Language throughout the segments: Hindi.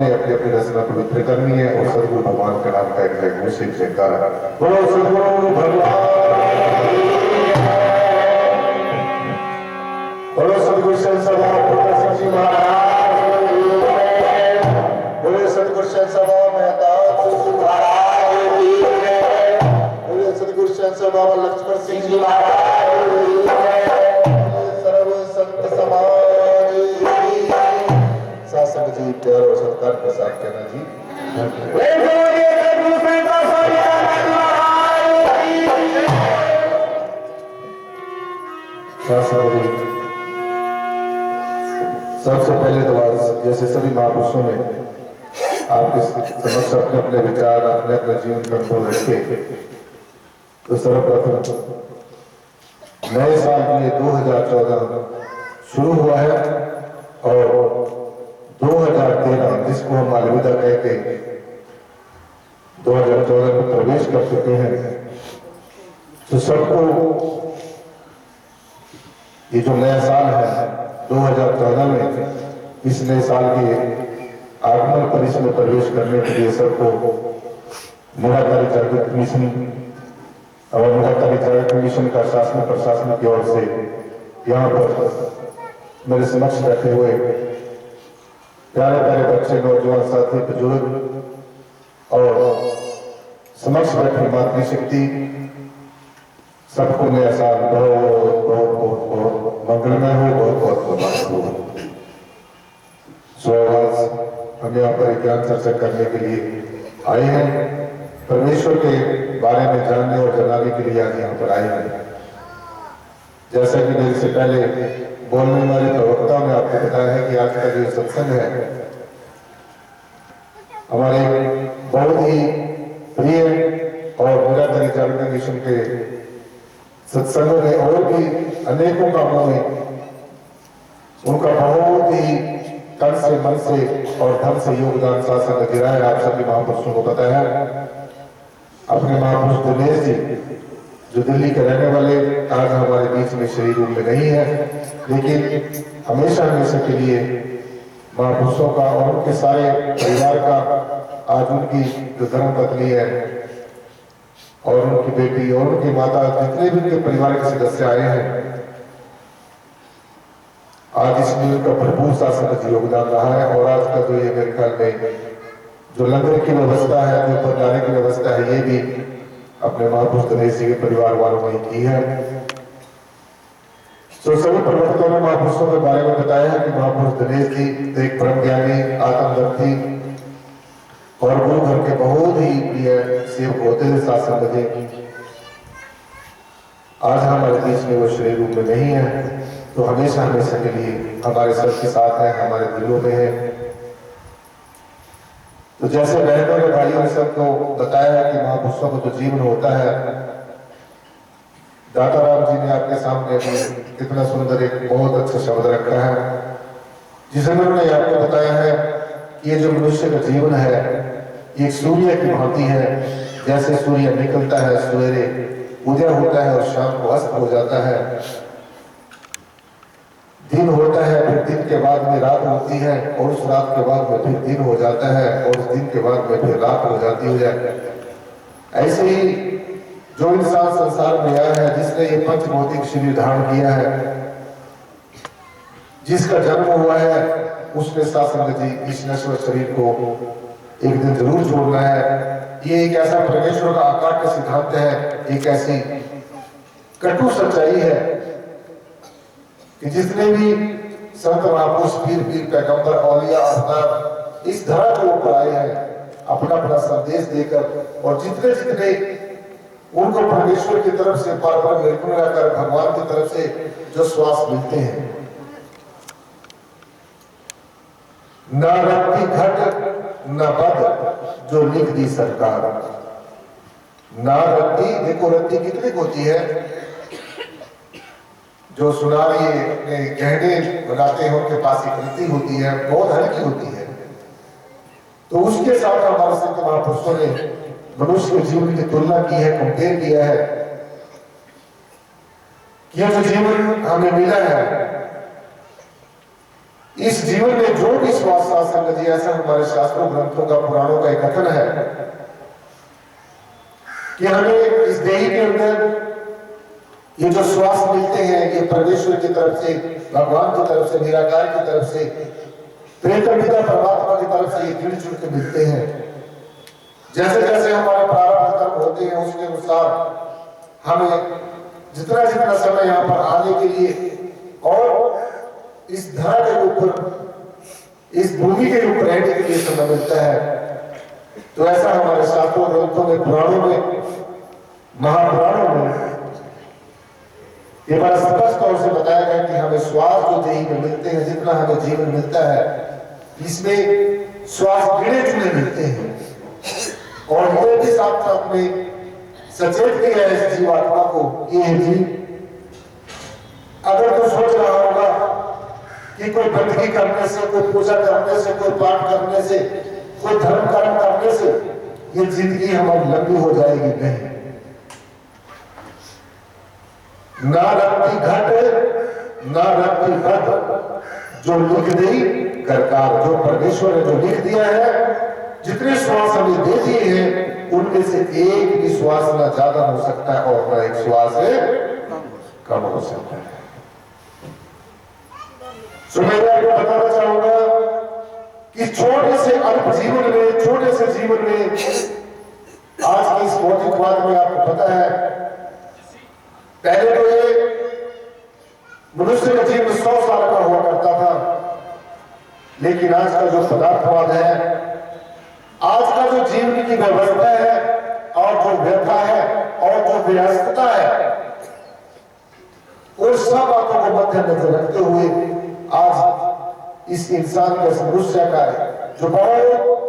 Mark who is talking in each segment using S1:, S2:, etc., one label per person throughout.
S1: अपनी अपनी रचना पवित्र करनी है और सदगुरु भगवान का नाम का एक जय से जयकारा। बोलो सदगुरु भगवान, बोलो सदगुरु संत सभा प्रकाश जी महाराज, बोलो सदगुरु संत सभा मेहता जी महाराज, बोलो सदगुरु संत सभा लक्ष्मण सिंह जी महाराज, सर्व संत समाज शासक जी प्यार और सत्कार के साथ कहना जी। सबसे पहले तो आज जैसे सभी महापुरुषों ने आपके समक्ष अपने अपने विचार अपने अपने जीवन का अनुभव रखे, तो सर्वप्रथम नए साल के लिए 2014 शुरू हुआ है और 2013 जिसको हम अलविदा कहते 2014 में प्रवेश कर चुके हैं। तो सबको ये जो नया साल है 2014 में, इस नए साल के आगमन पर इसमें प्रवेश करने के लिए सबको निराकारी जागृत मिशन और निराकारी जागृत मिशन का शासन प्रशासन की ओर से यहाँ पर मेरे समक्ष बैठे हुए प्यारे प्यारे बच्चे, नौजवान साथी, बुजुर्ग और समक्ष बैठे मातृशक्ति, सबको नया साल बहुत बहुत बहुत बहुत मंगलमय हो, बहुत बहुत मुबारक हो। सो आज हम यहाँ पर ज्ञान चर्चा करने के लिए आए हैं, परमेश्वर के बारे में जानने और जनाने के लिए आज यहाँ पर आए हैं। जैसा कि मेरे से पहले बोलने वाले प्रवक्ता ने आपको बताया है कि आज का जो सत्संग है हमारे बहुत ही प्रिय और निराकारी जागृत मिशन के सत्संगों में और भी अनेकों कामों में उनका बहुत ही तन से मन से और धन से योगदान शासन गिरा है। आप सभी महापुरुषों को पता है। अपने महापुरुष दिनेश जी जो दिल्ली के रहने वाले आज हमारे बीच में शरीर रूप में नहीं है, लेकिन हमेशा हमेशा के लिए महापुरुषों का और उनके सारे परिवार का, आज उनकी जो धर्म पत्नी है और उनकी बेटी और उनकी माता, जितने भी उनके परिवार के सदस्य आए हैं, आज इसमें उनका भरपूर शासन योगदान रहा है। और आज का जो ये मेरे ख्याल में जो लंगर की व्यवस्था है, जो भंडारे की व्यवस्था है, ये भी अपने महापुरुष दिनेश जी के परिवार वालों ने की है। तो सभी प्रवक्ताओं ने महापुरुषों के बारे में बताया है कि महापुरुष दिनेश जी एक परम ज्ञानी, आत्मदर्शी और गुरु घर के बहुत ही प्रिय सेवक होते थे, शासन बजे। आज हमारे बीच में वो शरीर रूप में नहीं है, तो हमेशा हमेशा के लिए हमारे सबके साथ है, हमारे दिलों में है। तो जैसे बहनों ने भाइयों ने सबको बताया है कि महापुरुषों का जो जीवन होता है, दाता राम जी ने आपके सामने कितना सुंदर एक बहुत अच्छा शब्द रखा है, जिसमें उन्होंने आपको बताया है कि ये जो मनुष्य का जीवन है ये सूर्य की भांति है। जैसे सूर्य निकलता है, सवेरे उदय होता है और शाम को अस्त हो जाता है, दिन होता है, फिर दिन के बाद में रात होती है और उस रात के बाद में फिर दिन हो जाता है और उस दिन के बाद में फिर रात हो जाती है। ऐसे ही जो इंसान संसार में आया है, जिसने ये पंच भौतिक शरीर धारण किया है, जिसका जन्म हुआ है, उसने शासन जी इस नश्वर शरीर को एक दिन जरूर छोड़ना है। ये एक ऐसा परमेश्वर का आकार का सिद्धांत है, एक ऐसी कटु सच्चाई है कि जितने भी संत महापुरुष, पीर पैगंबर, औलिया, अवतार इस धरा के ऊपर आए हैं अपना अपना संदेश देकर, और जितने जितने उनको परमेश्वर की तरफ से पर निर्गुण कर भगवान की तरफ से जो श्वास मिलते हैं, न रत्ती घट न बद जो लिख दी सरकार। ना रत्ती, देखो रत्ती कितनी होती है, जो सुनार ये गहने बनाते हैं उनके पास एक रत्ती होती है, बहुत हल्की होती है। तो उसके साथ हमारे संत महापुरुषों ने मनुष्य के जीवन की तुलना की है, कंपेयर किया है कि यह जो जीवन हमें मिला है इस जीवन में जो भी श्वास संगत जी, ऐसा हमारे शास्त्रों ग्रंथों का पुराणों का एक कथन है कि हमें इस देही के अंदर ये जो श्वास मिलते हैं ये परमेश्वर की तरफ से, भगवान की तरफ से, निराकार की तरफ से, प्रेतम पिता परमात्मा की तरफ से ये जुड़ जुड़ के मिलते हैं। जैसे जैसे हमारे प्रारब्ध कर्म होते हैं उसके अनुसार हमें जितना जितना समय यहाँ पर आने के लिए और इस धरा के ऊपर, इस भूमि के ऊपर रहने के लिए समय मिलता है। तो ऐसा हमारे शास्त्रों ग्रंथों में, पुराणों में, महापुराणों में ये बड़ा स्पष्ट तौर से बताया गया कि हमें श्वास जो देही में मिलते हैं, जितना हमें जीवन मिलता है, इसमें श्वास गिने चुने मिलते हैं। और ये भी साथ साथ में सचेत किया है इस जीवात्मा को, ये जी अगर तो सोच रहा होगा कि कोई बंदगी करने से, कोई पूजा करने से, कोई पाठ करने से, कोई धर्म कर्म करने से ये जिंदगी हमारी लंबी हो जाएगी, नहीं। ना रखती घट ना रखती घट, जो लिख दी करकार, जो परमेश्वर ने जो लिख दिया है, जितने श्वास हमें दे दिए हैं उनमें से एक भी श्वास ना ज्यादा हो सकता है और ना एक श्वास कम हो सकता है। तो मैं आपको बताना चाहूंगा कि छोटे से अल्प जीवन में, छोटे से जीवन में, आज की इस भौतिकवाद में आपको पता है, पहले तो ये मनुष्य का जीवन 100 साल का हुआ करता था, लेकिन आज का जो पदार्थवाद है, आज का जो जीवन की व्यवस्था है और जो व्यथा है और जो व्यस्तता है, उन सब बातों को मद्देनजर रखते हुए आज इस इंसान का, इस मनुष्य का जो बड़ा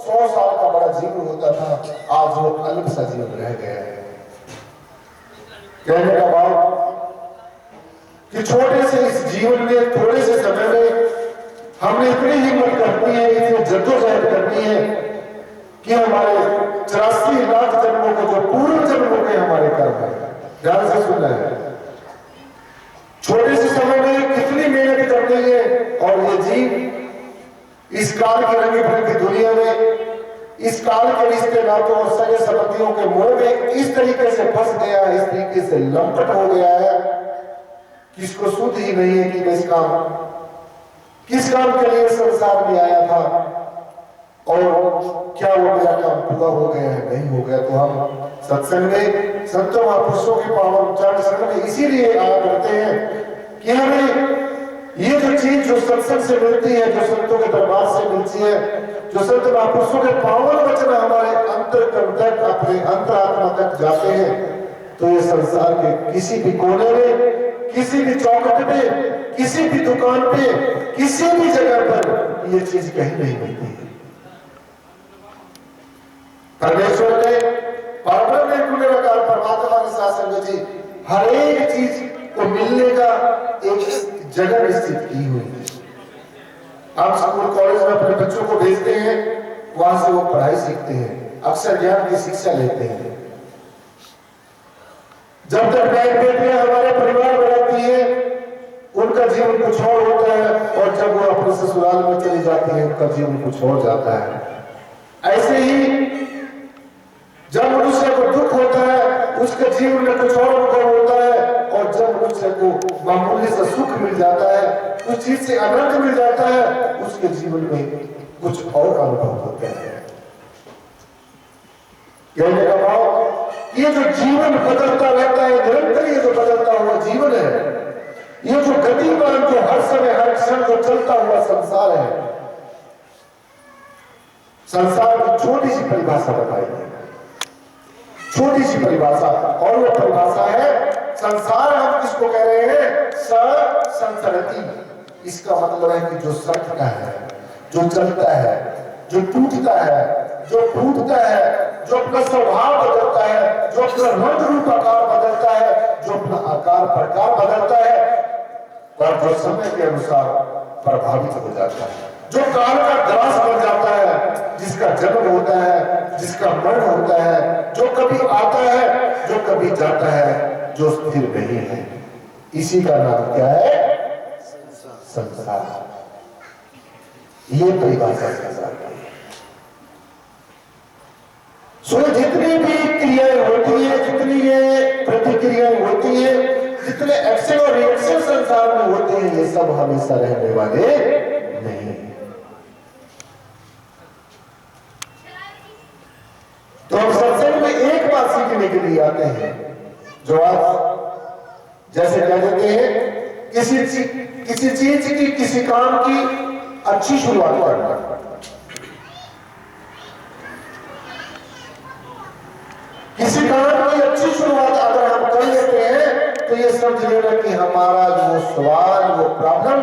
S1: 100 साल का बड़ा जीवन होता था, आज वो अल्प सा जीवन रह गया है। कहने का भाव कि छोटे से इस जीवन में, थोड़े से समय में हमने इतनी हिम्मत करनी है, इतनी जद्दोजहद करनी है कि हमारे 84 लाख जन्मों के जो पूर्व जन्मों के हमारे कर्म है, ध्यान से सुनना है, छोटे से समय में कितनी मेहनत करनी है। और ये जीव इस काल की रंगी बिरंगी दुनिया में, इस काल के रिश्ते नातों और सगे संबंधियों के मोह में इस तरीके से फंस गया है, इस तरीके से लंपट हो गया है कि इसको सुध ही नहीं है कि मैं किस काम के लिए संसार में आया था और क्या वो मेरा काम पूरा हो गया है, नहीं हो गया। तो हम सत्संग में संतों महापुरुषों के पावन चरण शरण में इसीलिए आया करते हैं कि हमें ये जो चीज जो सत्संग से मिलती है, जो संतों के दरबार से मिलती है, जो संत महापुरुषों के पावन वचन हमारे अंतर तक, अपने अंतरात्मा तक जाते हैं, तो ये संसार के किसी भी कोने में, किसी भी चौखट पे, किसी भी दुकान पे, किसी भी जगह पर ये चीज कहीं नहीं मिलती। परमेश्वर ने, परब्रह्म ने, परमात्मा के साथ संगत जी हर एक चीज को मिलने का एक जगह निश्चित की हुई है। हम स्कूल कॉलेज में अपने बच्चों को भेजते हैं, वहां से वो पढ़ाई सीखते हैं, अक्षर ज्ञान की शिक्षा लेते हैं। जब तक बेटियां हमारे परिवार में रहती है, उनका जीवन कुछ और होता है, और जब वो अपने ससुराल में चली जाती है, उनका जीवन कुछ और जाता है। ऐसे ही जब मनुष्य को दुख होता है, उसके जीवन में कुछ और अनुभव होता है, और जब मनुष्य को मामूली से सुख मिल जाता है, उस चीज से आनंद मिल जाता है, उसके जीवन में कुछ और अनुभव होता है। कहने का भाव, ये जो जीवन बदलता रहता है, निरंतर ये जो बदलता हुआ जीवन है, ये जो गतिमान, जो हर समय हर क्षण जो चलता हुआ संसार है, संसार की छोटी सी परिभाषा बताई, छोटी सी परिभाषा, और वो परिभाषा है संसार। हम किसको कह रहे हैं? संसरती। इसका मतलब है कि जो सटता है, जो चलता है, जो टूटता है, जो फूटता है, जो अपना स्वभाव बदलता है, जो अपना रंग रूप आकार बदलता है, जो अपना आकार प्रकार बदलता है, और जो समय के अनुसार प्रभावित हो जाता है, जो काल का ग्रास बन जाता है, जिसका जन्म होता है, जिसका मरण होता है, जो कभी आता है, जो कभी जाता है, जो स्थिर नहीं है, इसी का नाम क्या है? संसार। ये परिभाषा संसार की है। सो जितनी भी क्रियाएं होती है, जितनी ये प्रतिक्रियाएं होती है, जितने एक्शन और रिएक्शन संसार में होते हैं, ये सब हमेशा रहने वाले नहीं। तो हम सत्संग में एक बात सीखने के लिए आते हैं, जो आज जैसे कह देते हैं किसी चीज की, किसी काम की अच्छी शुरुआत करना। किसी काम की अच्छी शुरुआत अगर हम कर लेते हैं तो ये समझ लेना कि हमारा जो सवाल, वो प्रॉब्लम,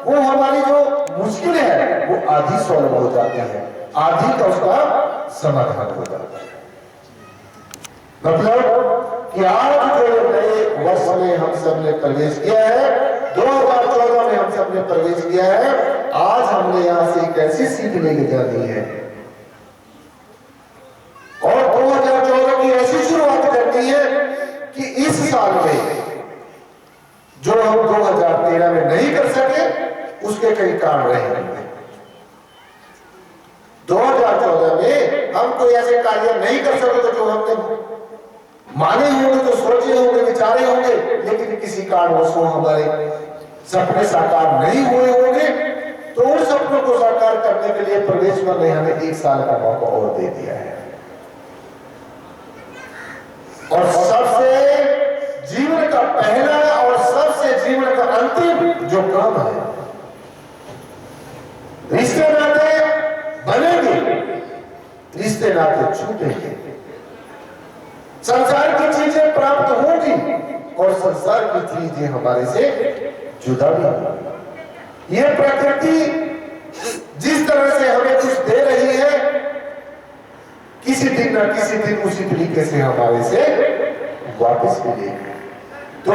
S1: वो हमारी जो मुश्किल है, वो आधी सॉल्व हो जाती है, आधी का उसका समाधान हो जाता है। मतलब कि आज जो नए वर्ष में हम सब ने प्रवेश किया है, 2014 में हम सब ने प्रवेश किया है, आज हमने यहां से एक ऐसी सीख लेके जानी है और 2014 की ऐसी शुरुआत करनी है कि इस साल में जो हम 2013 में नहीं कर सके, उसके कई कारण रहेंगे। 2014 में हम कोई ऐसे कार्य नहीं कर सके तो जो हमने माने होंगे, तो सोचे होंगे, विचारे होंगे, लेकिन किसी कारणवश हमारे सपने साकार नहीं हुए होंगे, तो उन सपनों को साकार करने के लिए परमेश्वर ने हमें 1 साल का मौका और दे दिया है। और सबसे जीवन का पहला और सबसे जीवन का अंतिम जो काम है, रिश्ते नाते बनेंगे, रिश्ते नाते छूटेंगे, संसार की चीजें प्राप्त होगी और संसार की चीजें हमारे से जुदा भी होंगी। ये प्रकृति जिस तरह से हमें कुछ दे रही है, किसी दिन न किसी दिन उसी तरीके से हमारे से वापस मिलेगी। तो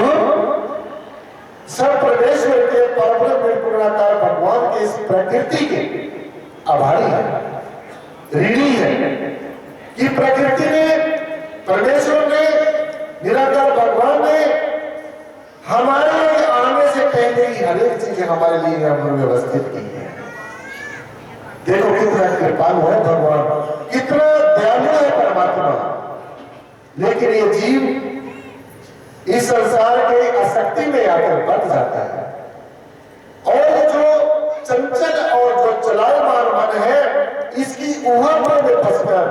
S1: सब परमेश्वर के परब्रह्म निर्गुणाकार भगवान के इस प्रकृति के आभारी है, ऋणी है कि प्रकृति ने, परमेश्वर ने, निराकार भगवान ने हमारे आने से पहले ही हर एक चीज हमारे लिए व्यवस्थित की है। देखो कितना कृपालु है भगवान, कितना दयालु है परमात्मा। लेकिन ये जीव इस संसार के आसक्ति में आकर बच जाता है और जो चंचल और जो चलायमान मन है, इसकी उहापों में फंसकर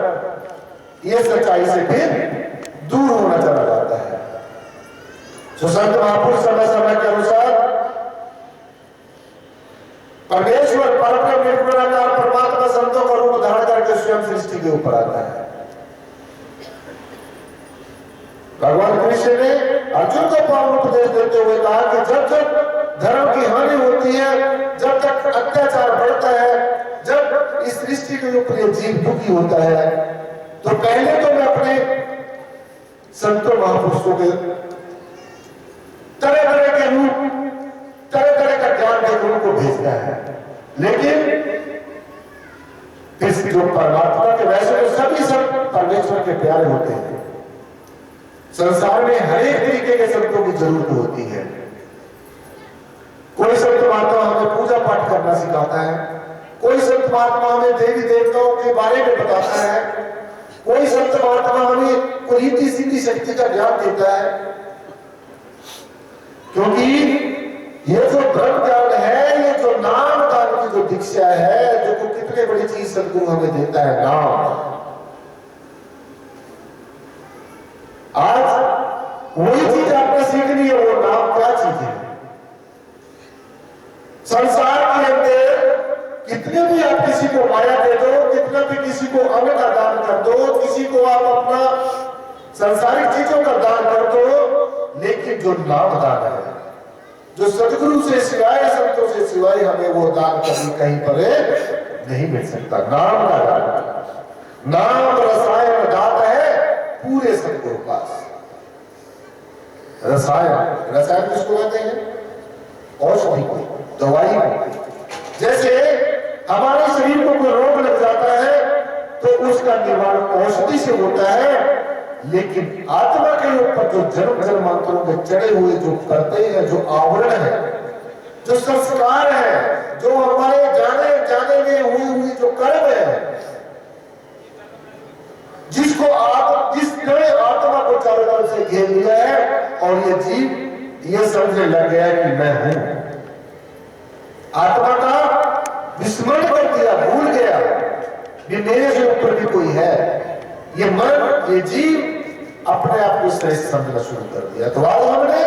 S1: ये सच्चाई से फिर दूर होना चला जाता है। संत महापुरुष समय समय के अनुसार परमेश्वर परब्रह्म निर्गुणाकार परमात्मा संतों का रूप धारण करके स्वयं सृष्टि के ऊपर आता है। भगवान कृष्ण ने अर्जुन को पावन उपदेश देते हुए कहा कि जब जब धर्म की हानि होती है, जब तक अत्याचार बढ़ता है, जब इस सृष्टि के ऊपर ये जीव दुखी होता है, तो पहले तो मैं अपने संतों महापुरुषों के तरह तरह के रूप, तरह तरह का ज्ञान देकर उनको भेजना है। लेकिन इस जो परमात्मा के, वैसे तो सभी सब परमेश्वर के प्यारे होते हैं, संसार में हर एक तरीके के संतों की जरूरत होती है। कोई संत महात्मा हमें पूजा पाठ करना सिखाता है, कोई संत महात्मा हमें देवी देवताओं के बारे में बताता है, कोई संत महात्मा हमें कोई रीति सीधी शक्ति का ज्ञान देता है। क्योंकि ये जो ब्रह्म ज्ञान है, ये जो नाम दान की जो दीक्षा है, जो कितने बड़ी चीज सदगुरु हमें देता है, नाम। आज वही चीज आपने सीखनी है, वो नाम क्या चीज है। संसार के अंदर कितने भी आप किसी को माया दे दो, कितना भी किसी को अन्न का दान कर दो, किसी को आप अपना संसारिक चीजों का दान कर दो, लेकिन जो नाम दान है, जो सदगुरु से सिवाय, संतों से सिवाय हमें वो दान कभी कहीं पर नहीं मिल सकता। नाम का दान, नाम रसायन दात है पूरे सदगुरु पास। रसायन, रसायन किसको कहते हैं? औषधि को, दवाई को। जैसे हमारे शरीर को कोई रोग लग जाता है तो उसका निवारण औषधि से होता है, लेकिन आत्मा के ऊपर जो जन्म जन्मांतरों के चढ़े हुए जो करते हैं, जो आवरण है, जो संस्कार है, जो हमारे जाने जाने में हुई जो कर्म है, जिसको आप जिसने आत्मा को चारों तरफ से घेर लिया है और ये जीव ये समझने लग गया है कि मैं हूं, आत्मा का विस्मरण कर दिया, भूल गया कि मेरे से ऊपर भी कोई है। ये मन, ये जीव अपने आप को श्रेष्ठ समझना शुरू कर दिया। तो आज हमने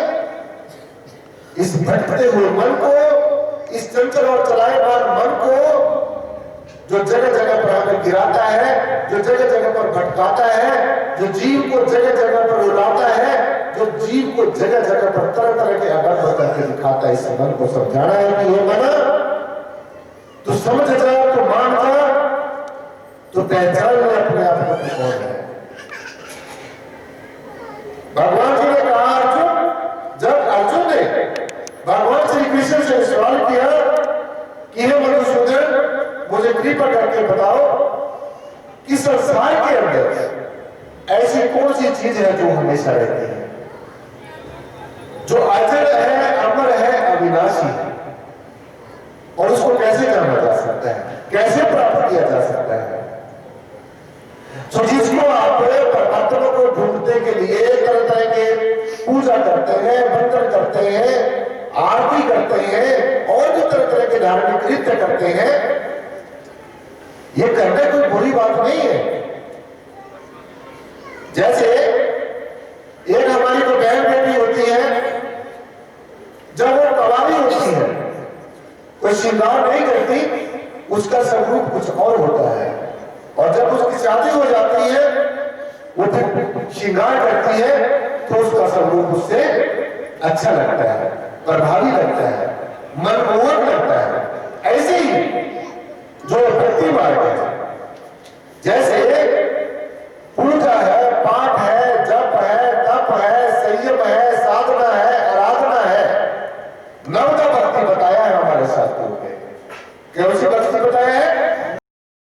S1: इस भटकते हुए मन को, इस चंचल और चलायमान मन को, जो जगह जगह पर हमें गिराता है, जो जगह जगह पर भटकाता है, जो जीव को जगह जगह पर उड़ाता है, जो जीव को जगह जगह पर तरह तरह के अगल करके दिखाता है, इस मन को समझाना है कि ये मन तो समझ जा, तो मान जा, तो पहचान ले अपने आप को कौन है। भगवान जी ने कहा अर्जुन, जब अर्जुन ने भगवान श्री कृष्ण से सवाल किया कि हे मधुसूदन, मुझे कृपा करके बताओ कि संसार के अंदर ऐसी कौन सी चीज है जो हमेशा रहती है, जो अजर है, अमर है, अविनाशी है, और उसको कैसे जाना जा सकता है, कैसे प्राप्त किया जा सकता है। तो जिसको आप परमात्मा को ढूंढने के लिए तरह तरह के पूजा करते हैं, मंत्र करते हैं, आरती करते हैं और भी तरह तरह के धार्मिक कृत्य करते हैं, ये करने कोई बुरी बात नहीं है। जैसे एक हमारी को बहन बेटी होती है, जब वो कवाली होती है, कोई श्रृंगार नहीं करती, उसका स्वरूप कुछ और होता है, और जब उसकी शादी हो जाती है, वो फिर श्रृंगार करती है, तो उसका स्वरूप उससे अच्छा लगता है, प्रभावी लगता है, मनमोहक लगता है। ऐसे ही जो भक्ति मार्ग है, जैसे पूजा है, पाठ है, जप है, तप है, संयम है, साधना है, आराधना है, नवदा भक्ति बताया है हमारे शास्त्रों में कि उसी